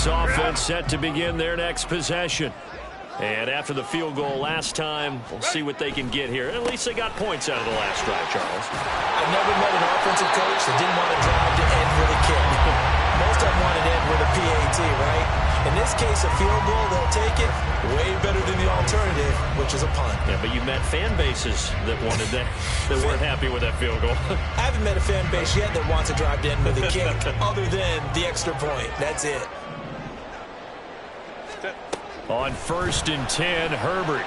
Seahawks offense set to begin their next possession. And after the field goal last time, we'll see what they can get here. At least they got points out of the last drive, Charles. I've never met an offensive coach that didn't want to drive to end with a kick. Most of them want to end with a PAT, right? In this case, a field goal, they'll take it way better than the alternative, which is a punt. Yeah, but you met fan bases that wanted that, that weren't happy with that field goal. I haven't met a fan base yet that wants to drive to end with a kick other than the extra point. That's it. On 1st and 10, Herbert.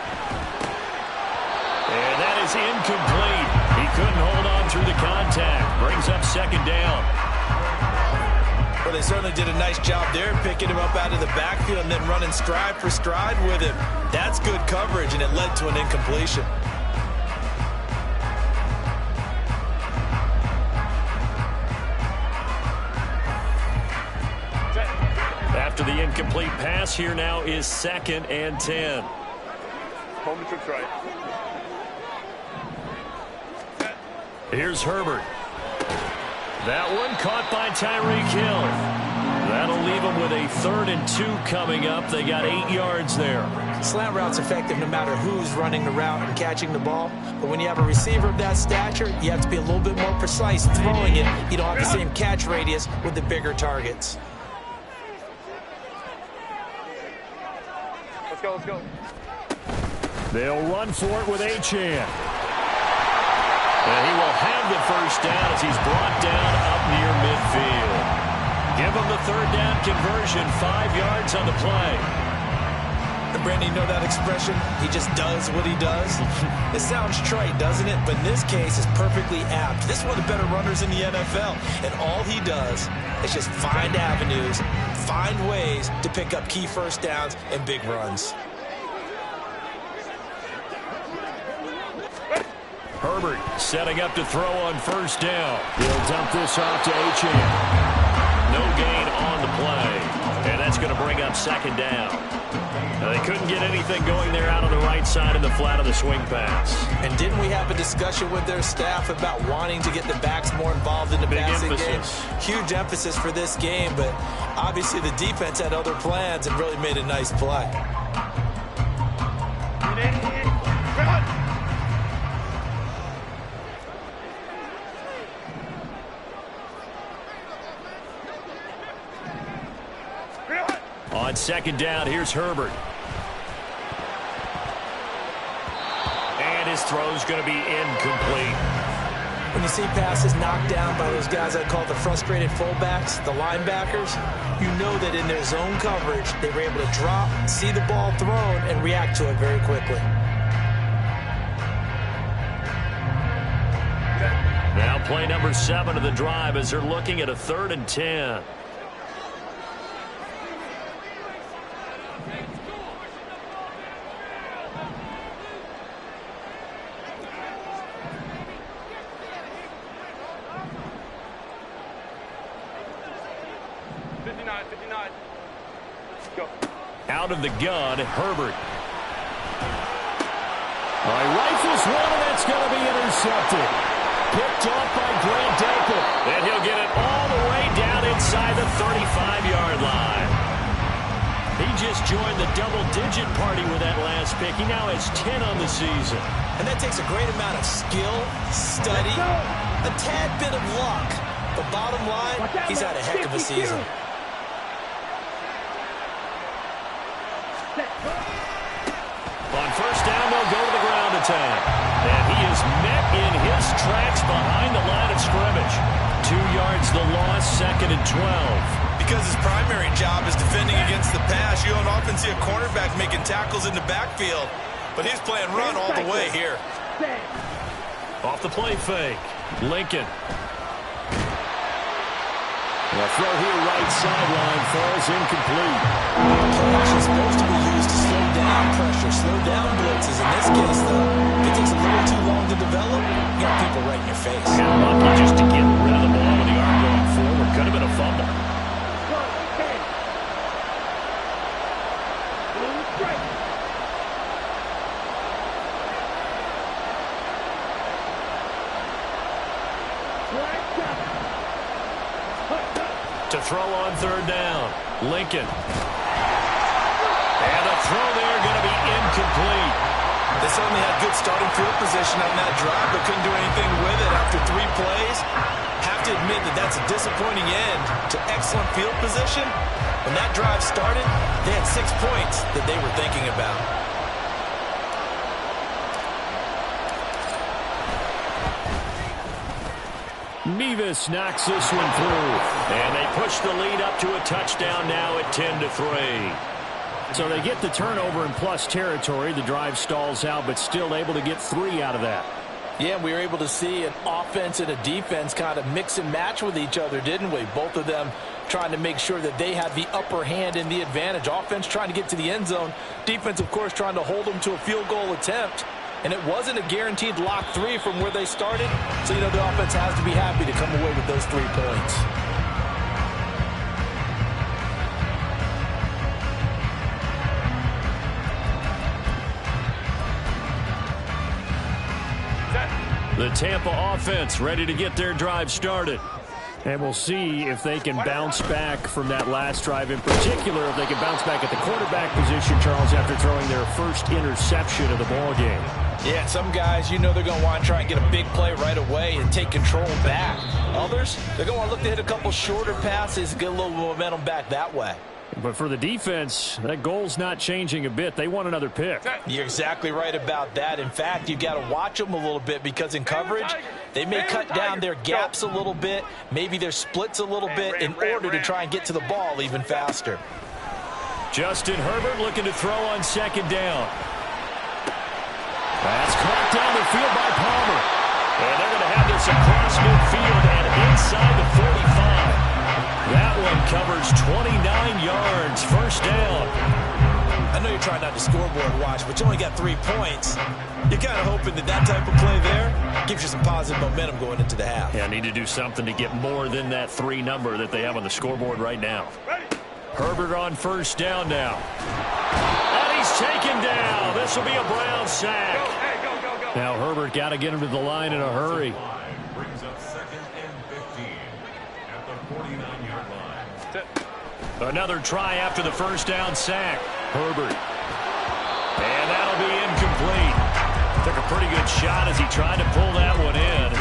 And that is incomplete. He couldn't hold on through the contact. Brings up 2nd down. Well, they certainly did a nice job there, picking him up out of the backfield and then running stride for stride with him. That's good coverage, and it led to an incompletion. After the incomplete pass, here now is 2nd and 10. Home trips right. Here's Herbert. That one caught by Tyreek Hill. That'll leave them with a 3rd and 2 coming up. They got 8 yards there. Slant route's effective no matter who's running the route and catching the ball. But when you have a receiver of that stature, you have to be a little bit more precise throwing it. You don't have the same catch radius with the bigger targets. Let's go. They'll run for it with Achane. And he will have the 1st down as he's brought down up near midfield. Give him the 3rd down conversion, 5 yards on the play. Brandon, you know that expression? He just does what he does. It sounds trite, doesn't it? But in this case, it's perfectly apt. This is one of the better runners in the NFL. And all he does is just find avenues, find ways to pick up key 1st downs and big runs. Herbert setting up to throw on 1st down. He'll dump this off to Achane. No gain on the play. And that's going to bring up 2nd down. Now, they couldn't get anything going there out on the right side of the flat of the swing pass. And didn't we have a discussion with their staff about wanting to get the backs more involved in the passing game? Huge emphasis for this game, but obviously the defense had other plans and really made a nice play. On 2nd down, here's Herbert. And his throw's going to be incomplete. When you see passes knocked down by those guys I call the frustrated fullbacks, the linebackers, you know that in their zone coverage, they were able to drop, see the ball thrown, and react to it very quickly. Now play number 7 of the drive as they're looking at a 3rd and 10. Out of the gun, Herbert. Rifles one, and that's going to be intercepted. Picked off by Grant Delpit. And he'll get it all the way down inside the 35-yard line. He just joined the double-digit party with that last pick. He now has 10 on the season. And that takes a great amount of skill, study, a tad bit of luck. But bottom line, he's had a heck of a season. On 1st down, they'll go to the ground attack. And he is met in his tracks behind the line of scrimmage. 2 yards the loss, 2nd and 12. Because his primary job is defending against the pass, you don't often see a cornerback making tackles in the backfield. But he's playing run all the way here. Off the play fake, Lincoln. The throw here right sideline falls incomplete. Play action is supposed to be used to slow down pressure, slow down blitzes. In this case, though, if it takes a little too long to develop, you got people right in your face. And lucky just to get rid of the ball with the arm going forward. Could have been a fumble. To throw on 3rd down. Lincoln. And the throw there going to be incomplete. They certainly had good starting field position on that drive, but couldn't do anything with it after 3 plays. Have to admit that that's a disappointing end to excellent field position. When that drive started, they had 6 points that they were thinking about. Mevis knocks this one through. And they push the lead up to a touchdown now at 10-3. So they get the turnover in plus territory. The drive stalls out, but still able to get 3 out of that. Yeah, we were able to see an offense and a defense kind of mix and match with each other, didn't we? Both of them trying to make sure that they had the upper hand and the advantage. Offense trying to get to the end zone. Defense, of course, trying to hold them to a field goal attempt. And it wasn't a guaranteed lock 3 from where they started. So, the offense has to be happy to come away with those 3 points. The Tampa offense ready to get their drive started. And we'll see if they can bounce back from that last drive. In particular, if they can bounce back at the quarterback position, Charles, after throwing their first interception of the ball game. Yeah, some guys, they're going to want to try and get a big play right away and take control back. Others, they're going to want to look to hit a couple shorter passes and get a little momentum back that way. But for the defense, that goal's not changing a bit. They want another pick. You're exactly right about that. In fact, you've got to watch them a little bit because in coverage, they may cut down their gaps a little bit, maybe their splits a little bit in order to try and get to the ball even faster. Justin Herbert looking to throw on second down. That's caught down the field by Palmer. And they're going to have this across midfield and inside the 45. That one covers 29 yards, first down. I know you're trying not to scoreboard watch, but you only got 3 points. You're kind of hoping that type of play there gives you some positive momentum going into the half. Yeah, need to do something to get more than that 3 number that they have on the scoreboard right now. Herbert on first down now. And he's taken down. This will be a Brown sack. Now Herbert got to get him to the line in a hurry. Brings up 2nd and 15 at the 49-yard line. Another try after the first down sack. Herbert. And that'll be incomplete. Took a pretty good shot as he tried to pull that one in.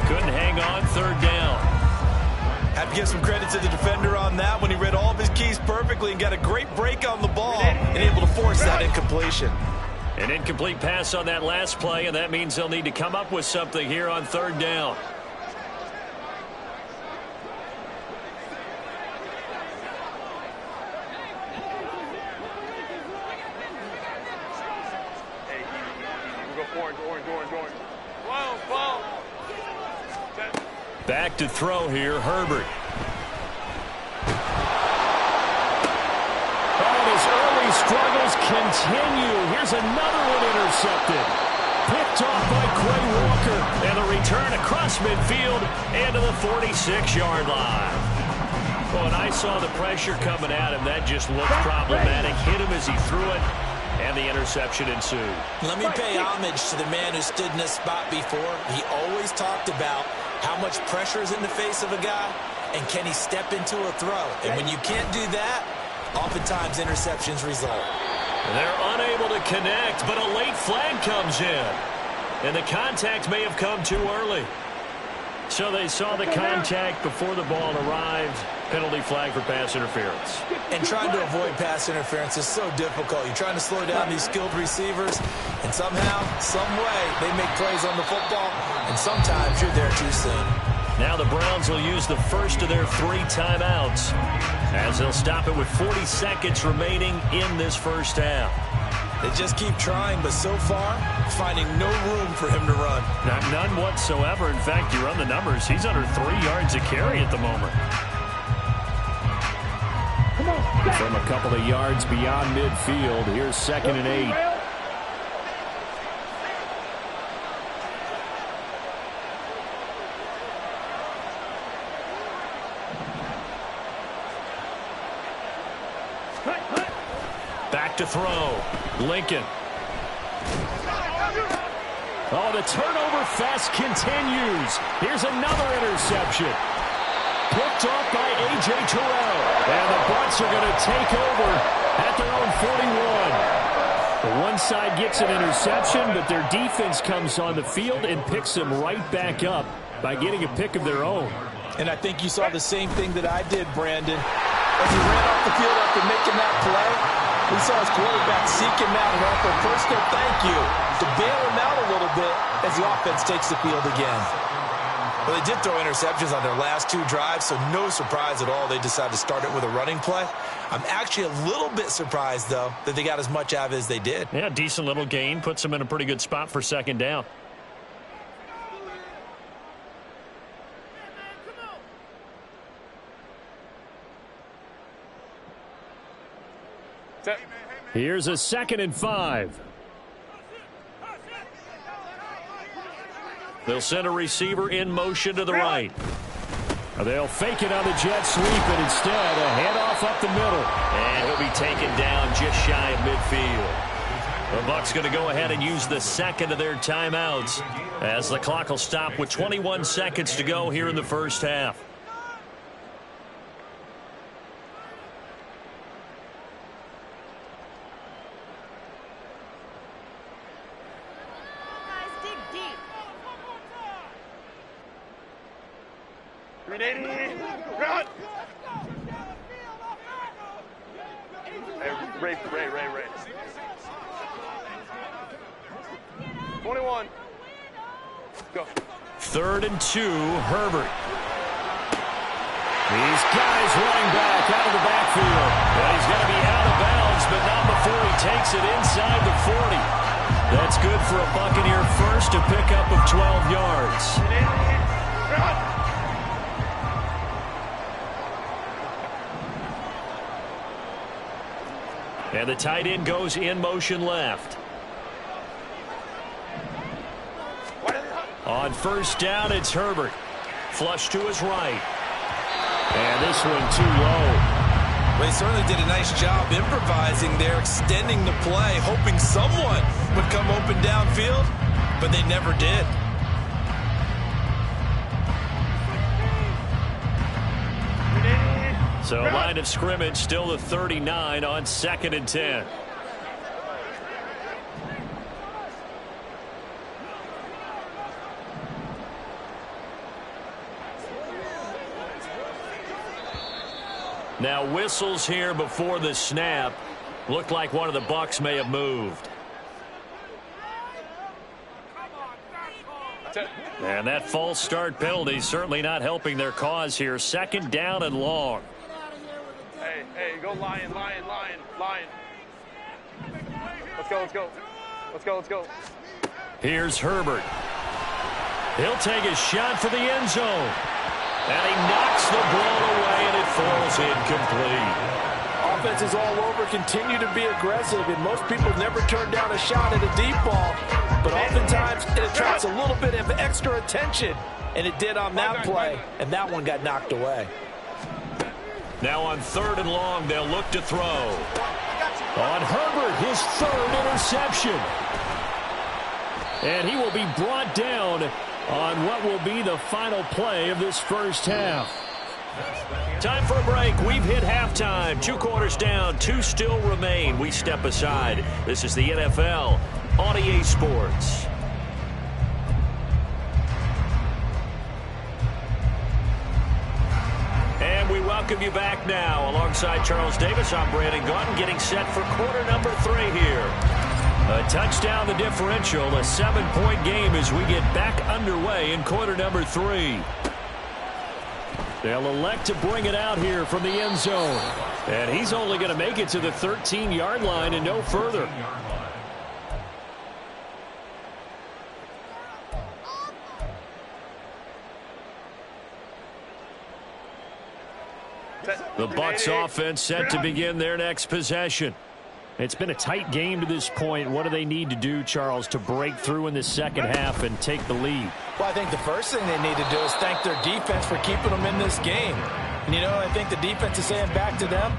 Couldn't hang on, 3rd down. Have to give some credit to the defender on that when he read all of his keys perfectly and got a great break on the ball and able to force that incompletion. An incomplete pass on that last play, and that means they'll need to come up with something here on 3rd down. Back to throw here, Herbert. Oh, his early struggles continue. Here's another one intercepted. Picked off by Quay Walker. And the return across midfield and to the 46-yard line. Well, when I saw the pressure coming at him, that just looked problematic. Hit him as he threw it, and the interception ensued. Let me pay homage to the man who stood in this spot before. He always talked about how much pressure is in the face of a guy, and can he step into a throw? And when you can't do that, oftentimes interceptions result. They're unable to connect, but a late flag comes in. And the contact may have come too early. So they saw the contact before the ball arrived. Penalty flag for pass interference. And trying to avoid pass interference is so difficult. You're trying to slow down these skilled receivers, and somehow, some way, they make plays on the football, and sometimes you're there too soon. Now the Browns will use the first of their 3 timeouts as they'll stop it with 40 seconds remaining in this first half. They just keep trying, but so far, finding no room for him to run. None whatsoever. In fact, you run the numbers. He's under 3 yards a carry at the moment. From a couple of yards beyond midfield, here's 2nd and 8. Back to throw. Lincoln. Oh, the turnover fest continues. Here's another interception. Picked off by A.J. Terrell. And the Bucs are going to take over at their own 41. The one side gets an interception, but their defense comes on the field and picks them right back up by getting a pick of their own. And I think you saw the same thing that I did, Brandon. As he ran off the field after making that play, we saw his quarterback seek him out and offer a personal thank you to bail him out a little bit as the offense takes the field again. Well, they did throw interceptions on their last 2 drives, so no surprise at all they decided to start it with a running play. I'm actually a little bit surprised, though, that they got as much out of it as they did. Yeah, decent little gain. Puts them in a pretty good spot for second down. Here's a 2nd and 5. They'll send a receiver in motion to the right. They'll fake it on the jet sweep, and instead a handoff up the middle. And he'll be taken down just shy of midfield. The Bucs going to go ahead and use the second of their timeouts as the clock will stop with 21 seconds to go here in the first half. Run! Hey, Ray. 21. Go. 3rd and 2, Herbert. These guys running back out of the backfield. But he's going to be out of bounds, but not before he takes it inside the 40. That's good for a Buccaneer first, a pickup of 12 yards. Run! And the tight end goes in motion left. On first down, it's Herbert. Flush to his right. And this one too low. Well, he certainly did a nice job improvising there, extending the play, hoping someone would come open downfield, but they never did. So line of scrimmage still the 39 on 2nd and 10. Now whistles here before the snap. Looked like one of the Bucs may have moved. And that false start penalty certainly not helping their cause here. 2nd down and long. Hey, go Lion. Let's go. Here's Herbert. He'll take a shot for the end zone. And he knocks the ball away, and it falls incomplete. Offenses all over continue to be aggressive, and most people never turn down a shot at a deep ball. But oftentimes, it attracts a little bit of extra attention, and it did on that play, and that one got knocked away. Now on 3rd and long, they'll look to throw. On Herbert, his 3rd interception. And he will be brought down on what will be the final play of this first half. Time for a break. We've hit halftime. 2 quarters down, 2 still remain. We step aside. This is the NFL on EA Sports. And we welcome you back now. Alongside Charles Davis, I'm Brandon Gaudin, getting set for quarter number 3 here. A touchdown the differential, a 7-point game as we get back underway in quarter number 3. They'll elect to bring it out here from the end zone. And he's only going to make it to the 13-yard line and no further. The Bucs offense set to begin their next possession. It's been a tight game to this point. What do they need to do, Charles, to break through in the second half and take the lead? Well, I think the first thing they need to do is thank their defense for keeping them in this game. And, you know, I think the defense is saying back to them,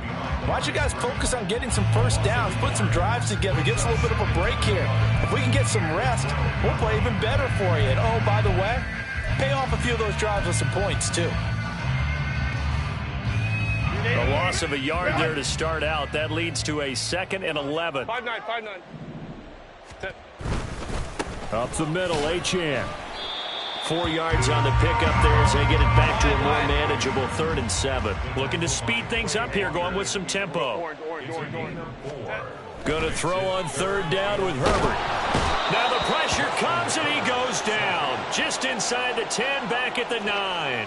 why don't you guys focus on getting some first downs, put some drives together, give us a little bit of a break here. If we can get some rest, we'll play even better for you. And, oh, by the way, pay off a few of those drives with some points, too. A loss of a yard there to start out. That leads to a 2nd and 11. 5-9, 5-9. Up the middle, Achane. 4 yards on the pickup there as they get it back to a more manageable 3rd and 7. Looking to speed things up here, going with some tempo. Orange. Going to throw on 3rd down with Herbert. Now the pressure comes and he goes down. Just inside the 10, back at the 9.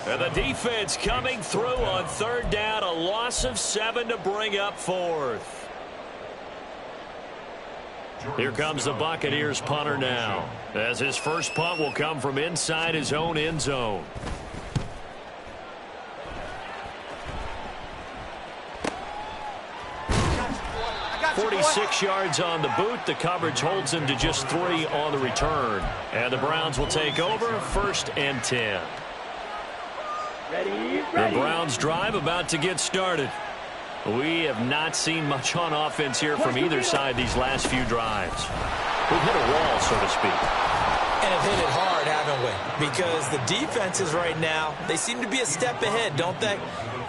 And the defense coming through on 3rd down. A loss of 7 to bring up 4th. Here comes the Buccaneers punter now, as his first punt will come from inside his own end zone. "46 yards on the boot. The coverage holds him to just 3 on the return. And the Browns will take over, 1st and 10. The Browns drive about to get started. We have not seen much on offense here from either side these last few drives. We've hit a wall, so to speak. And have hit it hard, haven't we? Because the defenses right now, they seem to be a step ahead, don't they?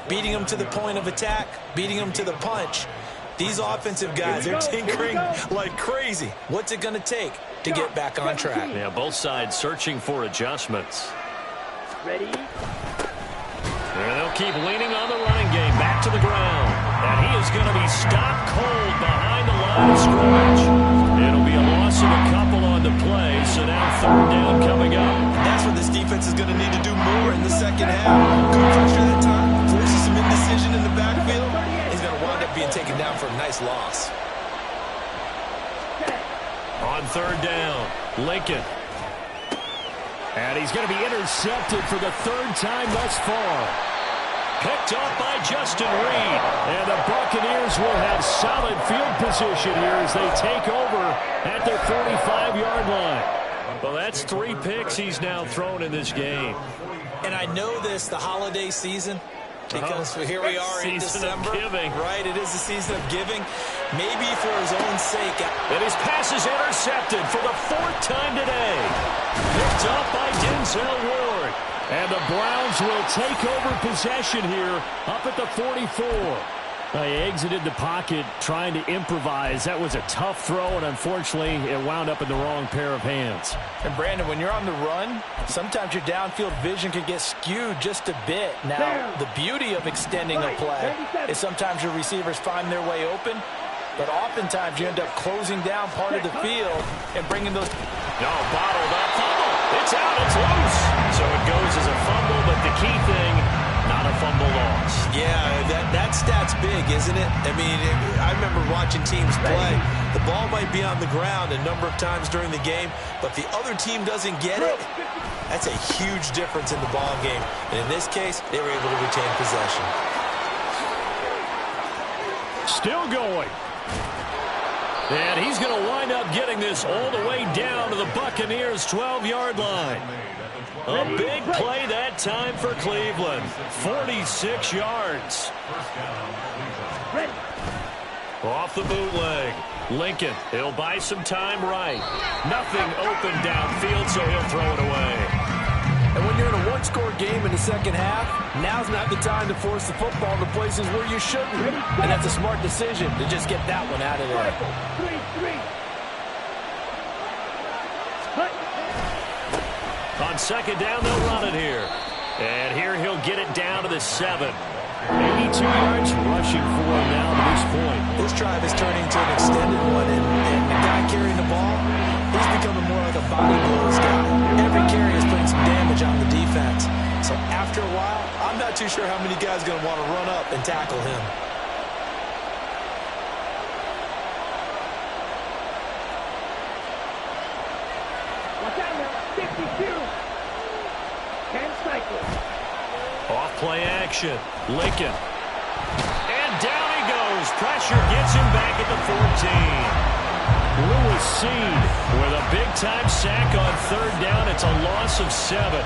Beating them to the point of attack, beating them to the punch. These offensive guys are tinkering like crazy. What's it going to take to get back on track? Yeah, both sides searching for adjustments. Ready? And they'll keep leaning on the running game. Back to the ground. And he is going to be stopped cold behind the line of scrimmage. It'll be a loss of a couple on the play. So now 3rd down coming up. That's what this defense is going to need to do more in the second half. Good pressure that time. Forces some indecision in the backfield. He's going to wind up being taken down for a nice loss. On 3rd down, Lincoln. And he's going to be intercepted for the 3rd time thus far. Picked up by Justin Reed. And the Buccaneers will have solid field position here as they take over at their 45-yard line. Well, that's 3 picks he's now thrown in this game. And I know this, the holiday season, because here we are in December. Right, it is the season of giving. Maybe for his own sake. And his pass is intercepted for the 4th time today. Picked up by Denzel Ward. And the Browns will take over possession here up at the 44. He exited the pocket trying to improvise. That was a tough throw, and unfortunately, it wound up in the wrong pair of hands. And Brandon, when you're on the run, sometimes your downfield vision can get skewed just a bit. Now, the beauty of extending a play is sometimes your receivers find their way open, but oftentimes you end up closing down part of the field and bringing those... No, bottled up. Fumble. It's out. It's loose. So it goes as a fumble, but the key thing, not a fumble loss. Yeah, that stat's big, isn't it? I mean, I remember watching teams play. The ball might be on the ground a number of times during the game, but if the other team doesn't get it, that's a huge difference in the ball game. And in this case, they were able to retain possession. Still going. And he's going to wind up getting this all the way down to the Buccaneers' 12-yard line. A big play that time for Cleveland. 46 yards. Off the bootleg. Lincoln, he'll buy some time right. Nothing open downfield, so he'll throw it away. And when you're in a one-score game in the second half, now's not the time to force the football to places where you shouldn't. And that's a smart decision to just get that one out of there. On 2nd down, they'll run it here. And here he'll get it down to the 7. 82 yards rushing for him now to this point. This drive is turning into an extended one, and the guy carrying the ball, he's becoming more like a body blows guy. Every carry is putting some damage on the defense. So after a while, I'm not too sure how many guys are going to want to run up and tackle him. Watch out now, 52. 10 cycles. Off play action. Lincoln. And down he goes. Pressure gets him back at the 14. Lewis Seed with a big-time sack on 3rd down. It's a loss of 7.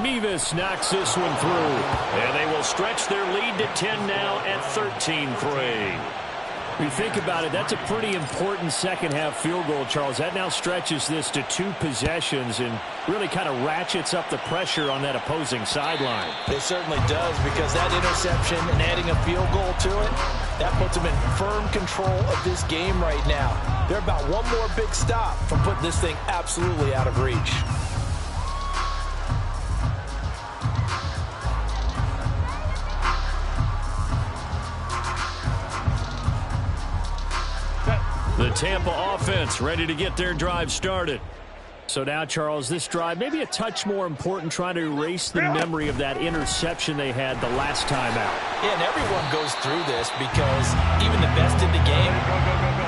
Mevis knocks this one through. And they will stretch their lead to 10 now at 13-3. When you think about it, that's a pretty important second-half field goal, Charles. That now stretches this to 2 possessions and really kind of ratchets up the pressure on that opposing sideline. It certainly does, because that interception and adding a field goal to it, that puts them in firm control of this game right now. They're about one more big stop from putting this thing absolutely out of reach. The Tampa offense ready to get their drive started. So now, Charles, this drive maybe a touch more important, trying to erase the memory of that interception they had the last time out. Yeah, and everyone goes through this, because even the best in the game,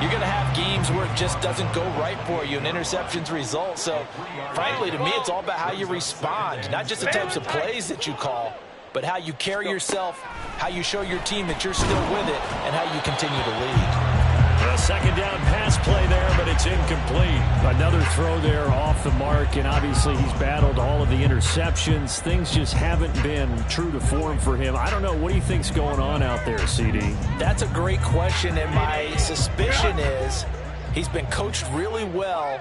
you're going to have games where it just doesn't go right for you, and interceptions result. So, frankly, to me, it's all about how you respond, not just the types of plays that you call, but how you carry yourself, how you show your team that you're still with it, and how you continue to lead. A second down pass play there, but it's incomplete. Another throw there off the mark, and obviously he's battled all of the interceptions. Things just haven't been true to form for him. I don't know. What do you think's going on out there, CD? That's a great question, and my suspicion is he's been coached really well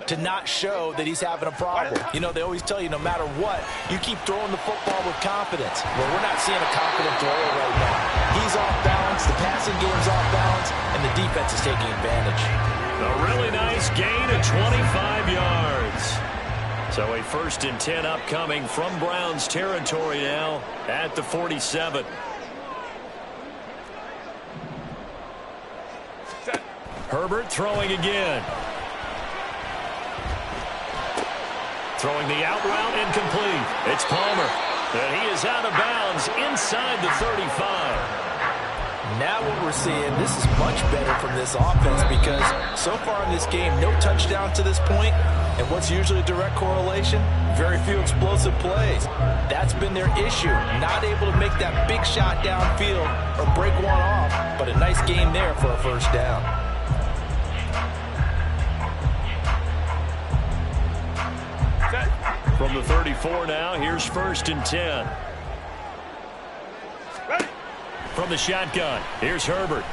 to not show that he's having a problem. You know, they always tell you no matter what, you keep throwing the football with confidence. Well, we're not seeing a confident thrower right now. He's off balance, the passing game's off balance, and the defense is taking advantage. A really nice gain of 25 yards. So a 1st and 10 upcoming from Browns territory now at the 47. Herbert throwing again. Throwing the out route, incomplete. It's Palmer. And he is out of bounds inside the 35. Now what we're seeing, this is much better from this offense, because so far in this game, no touchdown to this point, and what's usually a direct correlation? Very few explosive plays. That's been their issue, not able to make that big shot downfield or break one off, but a nice game there for a 1st down. From the 34 now, here's 1st and 10. Ready. From the shotgun, here's Herbert.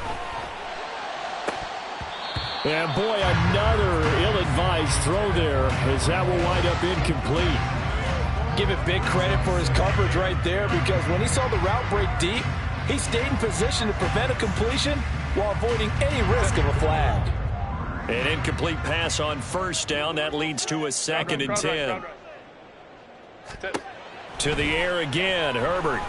And boy, another ill-advised throw there, as that will wind up incomplete. Give it big credit for his coverage right there, because when he saw the route break deep, he stayed in position to prevent a completion while avoiding any risk of a flag. An incomplete pass on 1st down. That leads to a 2nd and 10. To the air again, Herbert.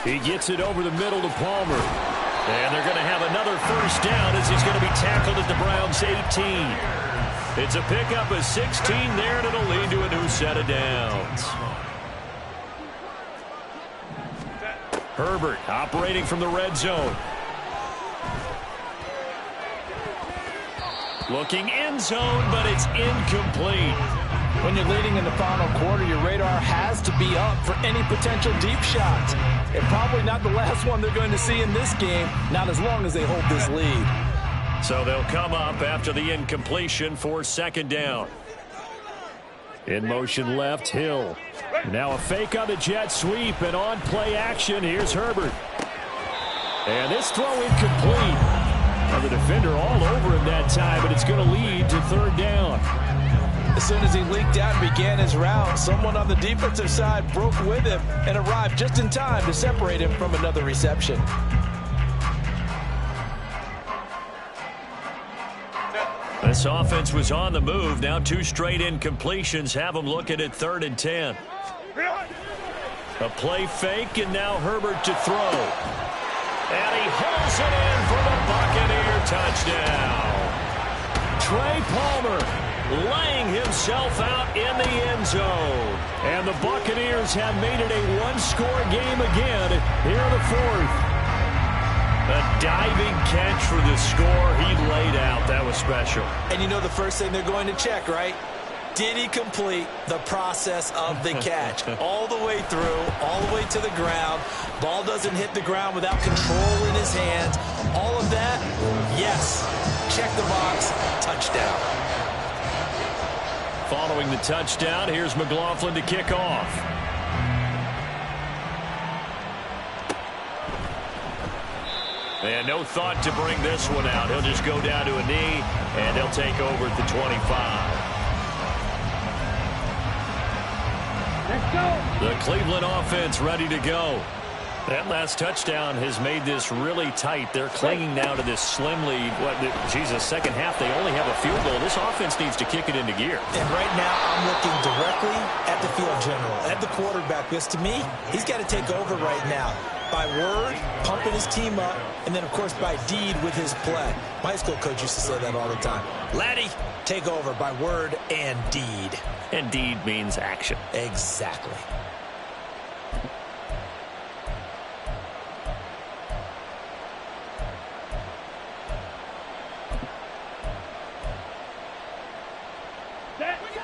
He gets it over the middle to Palmer. And they're going to have another 1st down, as he's going to be tackled at the Browns' 18. It's a pickup of 16 there, and it'll lead to a new set of downs. Herbert operating from the red zone. Looking end zone, but it's incomplete. When you're leading in the final quarter, your radar has to be up for any potential deep shots. And probably not the last one they're going to see in this game, not as long as they hold this lead. So they'll come up after the incompletion for 2nd down. In motion left, Hill. Now a fake on the jet sweep, and on play action, here's Herbert. And this throw incomplete. Now the defender all over him that time, but it's going to lead to 3rd down. As soon as he leaked out and began his route, someone on the defensive side broke with him and arrived just in time to separate him from another reception. This offense was on the move. Now 2 straight incompletions have them looking at 3rd and 10. A play fake, and now Herbert to throw. And he hauls it in for the Buccaneer touchdown. Trey Palmer laying himself out in the end zone. And the Buccaneers have made it a 1-score game again here in the 4th. A diving catch for the score. He laid out. That was special. And you know the first thing they're going to check, right? Did he complete the process of the catch? All the way through, all the way to the ground. Ball doesn't hit the ground without control in his hands. All of that, yes. Check the box. Touchdown. Following the touchdown, here's McLaughlin to kick off. And no thought to bring this one out. He'll just go down to a knee, and they'll take over at the 25. Let's go. The Cleveland offense ready to go. That last touchdown has made this really tight. They're clinging now to this slim lead. Second half, they only have a field goal. This offense needs to kick it into gear. And right now, I'm looking directly at the field general, at the quarterback, because to me, he's got to take over right now. By word, pumping his team up, and then, of course, by deed with his play. My high school coach used to say that all the time. Laddie, take over by word and deed. And deed means action. Exactly.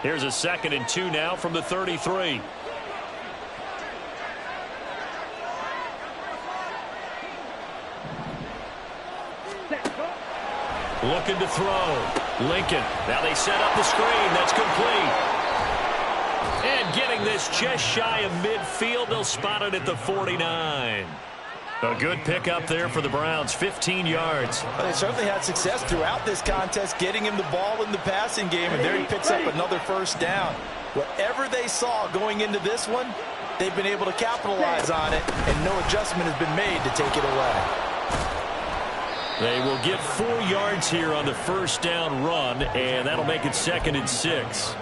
Here's a 2nd and 2 now from the 33. Looking to throw. Lincoln. Now they set up the screen. That's complete. And getting this just shy of midfield. They'll spot it at the 49. A good pickup there for the Browns, 15 yards. Well, they certainly had success throughout this contest, getting him the ball in the passing game, and there he picks up another first down. Whatever they saw going into this one, they've been able to capitalize on it, and no adjustment has been made to take it away. They will get 4 yards here on the first down run, and that'll make it 2nd and 6.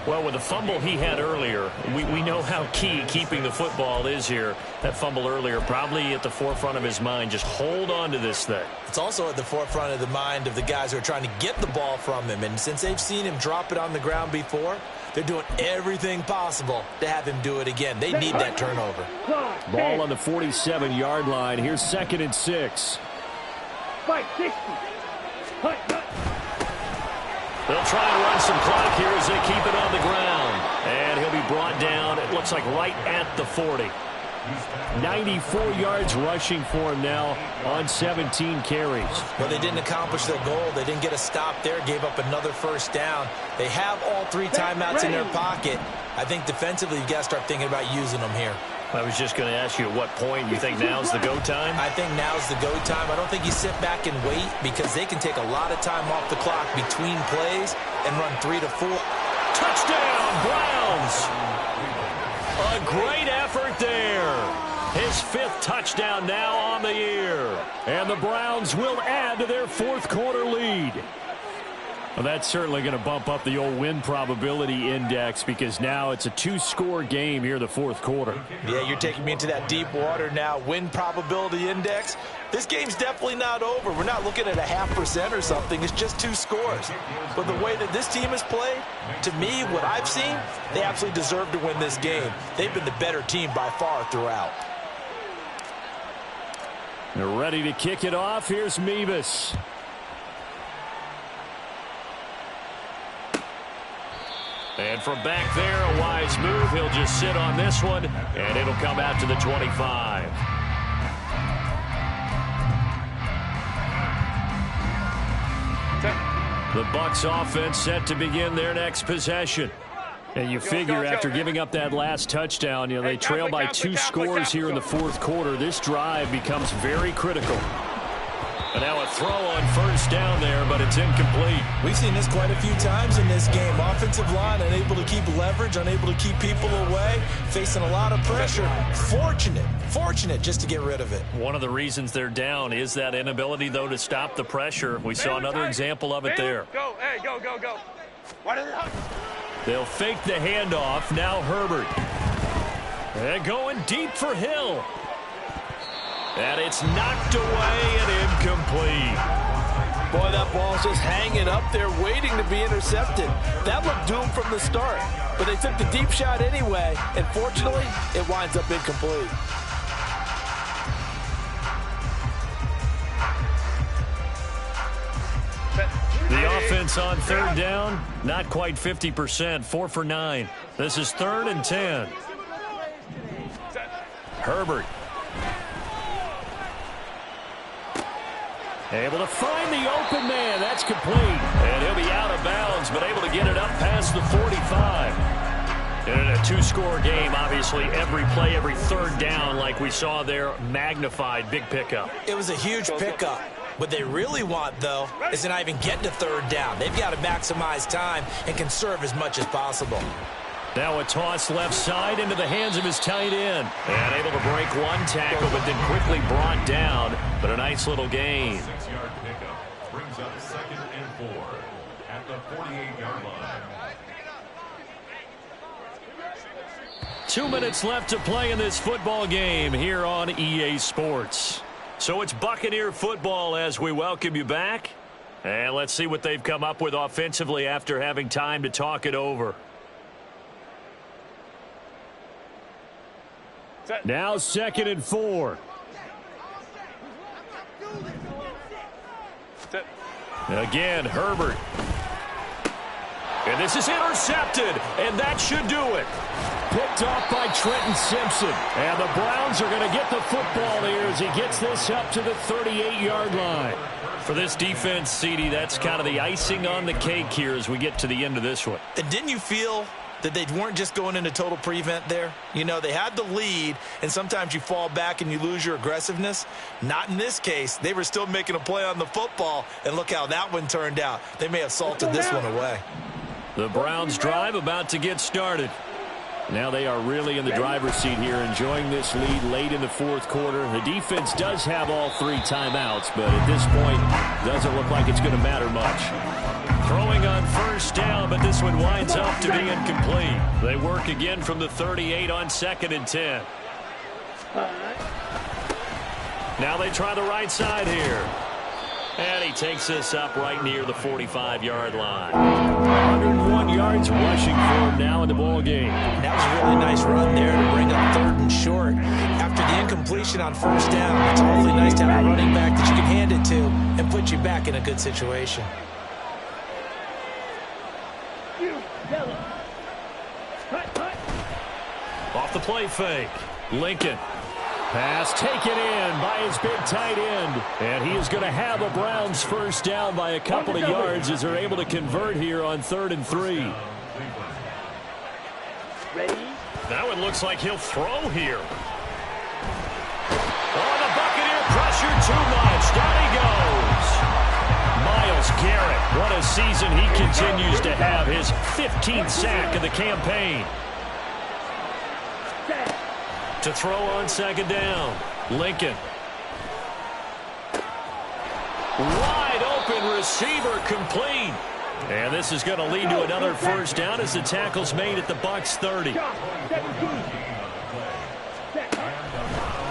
Well, with the fumble he had earlier, we know how key keeping the football is here. That fumble earlier probably at the forefront of his mind. Just hold on to this thing. It's also at the forefront of the mind of the guys who are trying to get the ball from him. And since they've seen him drop it on the ground before, they're doing everything possible to have him do it again. They need that turnover. Ball on the 47-yard line. Here's 2nd and 6. 560. They'll try and run some clock here as they keep it on the ground. And he'll be brought down, it looks like right at the 40. 94 yards rushing for him now on 17 carries. Well, they didn't accomplish their goal. They didn't get a stop there, gave up another first down. They have all 3 timeouts in their pocket. I think defensively you've got to start thinking about using them here. I was just going to ask you at what point you think now's the go time? I think now's the go time. I don't think you sit back and wait because they can take a lot of time off the clock between plays and run 3 to 4. Touchdown, Browns! A great effort there. His 5th touchdown now on the year. And the Browns will add to their 4th quarter lead. Well, that's certainly going to bump up the old win probability index because now it's a 2-score game here in the 4th quarter. Yeah, you're taking me into that deep water now. Win probability index. This game's definitely not over. We're not looking at a 0.5% or something. It's just 2 scores. But the way that this team has played, to me, what I've seen, they absolutely deserve to win this game. They've been the better team by far throughout. They're ready to kick it off. Here's Mevis. And from back there, a wise move. He'll just sit on this one, and it'll come out to the 25. The Bucs offense set to begin their next possession. And you figure after giving up that last touchdown, they trail by 2 scores here in the 4th quarter. This drive becomes very critical. And now a throw on first down there, but it's incomplete. We've seen this quite a few times in this game. Offensive line unable to keep leverage, unable to keep people away, facing a lot of pressure. Fortunate just to get rid of it. One of the reasons they're down is that inability, though, to stop the pressure. We saw another example of it there. Go, hey, go. They'll fake the handoff. Now Herbert. And going deep for Hill. And it's knocked away and incomplete. Boy, that ball's just hanging up there waiting to be intercepted. That looked doomed from the start. But they took the deep shot anyway, and fortunately, it winds up incomplete. The offense on 3rd down, not quite 50%, 4 for 9. This is 3rd and 10. Herbert. Able to find the open man. That's complete. And he'll be out of bounds, but able to get it up past the 45. And in a two-score game, obviously, every play, every third down, like we saw there, magnified, big pickup. It was a huge pickup. What they really want, though, is to not even get to third down. They've got to maximize time and conserve as much as possible. Now a toss left side into the hands of his tight end. And able to break one tackle, but then quickly brought down. But a nice little gain. 6-yard pickup brings up 2nd and 4 at the 48-yard line. 2 minutes left to play in this football game here on EA Sports. So it's Buccaneer football as we welcome you back. And let's see what they've come up with offensively after having time to talk it over. Now 2nd and 4. Again, Herbert. And this is intercepted, and that should do it. Picked off by Trenton Simpson. And the Browns are going to get the football here as he gets this up to the 38-yard line. For this defense, CD, that's kind of the icing on the cake here as we get to the end of this one. And didn't you feel that they weren't just going into total prevent there? You know, they had the lead, and sometimes you fall back and you lose your aggressiveness. Not in this case. They were still making a play on the football, and look how that one turned out. They may have salted this one away. The Browns drive about to get started. Now they are really in the driver's seat here, enjoying this lead late in the fourth quarter. The defense does have all 3 timeouts, but at this point, doesn't look like it's going to matter much. Throwing on first down, but this one winds up to be incomplete. They work again from the 38 on 2nd and 10. Now they try the right side here. And he takes this up right near the 45-yard line. 101 yards rushing for him now in the ball game. That was a really nice run there to bring up 3rd and short. After the incompletion on first down, it's awfully nice to have a running back that you can hand it to and put you back in a good situation. Off the play fake. Lincoln. Pass taken in by his big tight end. And he is going to have a Browns first down by a couple of yards as they're able to convert here on 3rd and 3. Ready? Now it looks like he'll throw here. Oh, the Buccaneer pressure too much. Down he goes. Myles Garrett, what a season he continues to have. His 15th sack of the campaign. To throw on 2nd down. Lincoln. Wide open receiver complete. And this is going to lead to another first down as the tackle's made at the Bucs 30.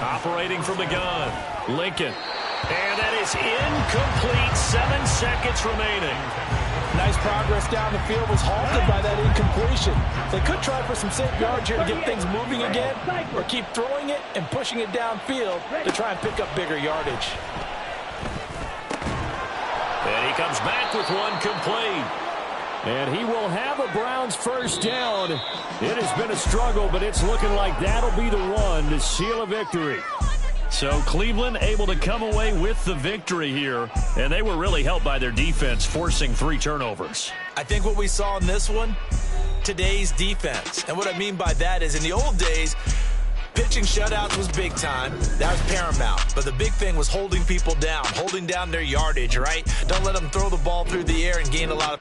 Operating from the gun. Lincoln. And that is incomplete. 7 seconds remaining. Nice progress down the field, was halted by that incompletion. They could try for some safe yards here to get things moving again, or keep throwing it and pushing it downfield to try and pick up bigger yardage. And he comes back with one complete. And he will have a Browns first down. It has been a struggle, but it's looking like that'll be the one to seal a victory. So Cleveland able to come away with the victory here, and they were really helped by their defense, forcing 3 turnovers. I think what we saw in this one, today's defense. And what I mean by that is in the old days, pitching shutouts was big time. That was paramount. But the big thing was holding people down, holding down their yardage, right? Don't let them throw the ball through the air and gain a lot of